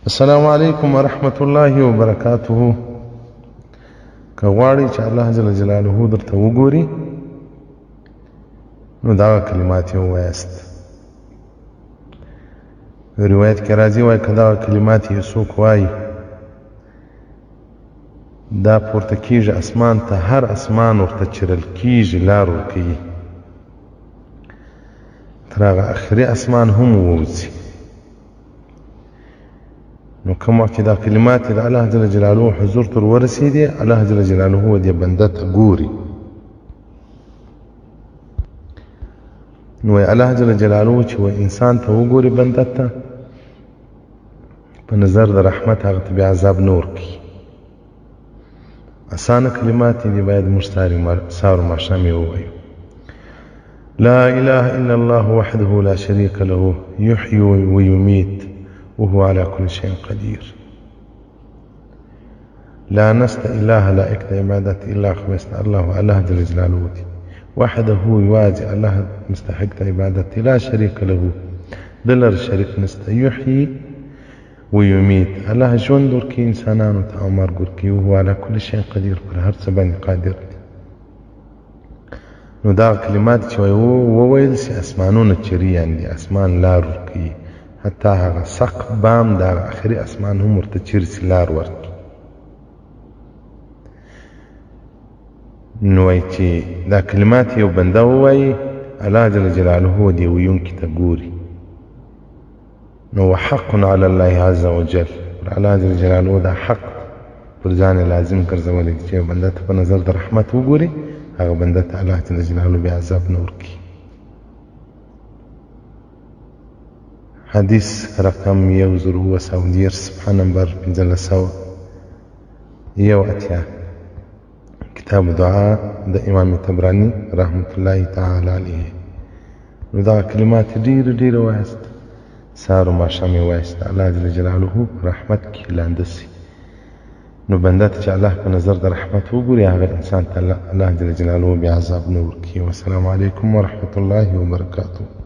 السلام علیکم ورحمت الله وبرکاته. که غواړئ چې الله جل جلاله درته وګوري نو دا کلمات یې ووایاست. روایت کې راځي وایي که دا کلمات یې څوک وایي دا پورته کېږي اسمان ته، هر اسمان ورته چیرل کېږي، لار ورکوي تر هغه آخري اسمان هم ووځي. نو کوم وخت چې دا کلمات د الله جل جلاله حضور ته ورسېدې، الله جل جلاله دې بنده ته ګوري. نو الله جل جلاله چې انسان ته وګوري بنده ته، په نظر د رحمت هغه ته بیا عذاب نه ورکوي. اسانه کلمات دي باید موږ سهار و ماښام یې ووایو. لا اله الا الله وحده لا شريك له يحيي ويميت وهو على كل شيء قدير. لا نست إله لا إكت عبادة إلا خمسنا الله الله جل جلاله وحده يوازي الله مستحق عبادة لا شريك له دلر شريك نست يحيي ويميت الله جون دور كي إنسانان وتأمر قركي وهو على كل شيء قدير پر هر سبان قادر. نو دا کلمات چې وویل سي اسمانونه چریان دي، اسمان لار ورکوي، حتی هغه سقف بام د آخري اسمان هم ورته چیرسي لار ورکوي. نو وایي چې دا کلمات یو بنده ووایي الله جل جلاله دې ویونکي ته ګوري. نو وحق على الله عز وجل، الله جل جلاله دا حق پر ځان لازم ګرځولی چې بنده ته په نظر د رحمت وګوري، هغه بنده ته الله جل جلاله بیا عذاب نه ورکوي. حدیث رقم 1010 صفحه نمبر 1581 کتاب دعا د امام طبراني رحمت الله تعالی علیه. نو دا کلمات ډېر وایست، سهار و ماښام یې وایست، الله جل جلاله رحمت کې لانده سي. نو بنده ته چې الله په نظر د رحمت وګوري، هغه انسان ته الله جل جلاله بیا عذاب نه ورکوي. والسلام علیکم ورحمت الله وبرکاته.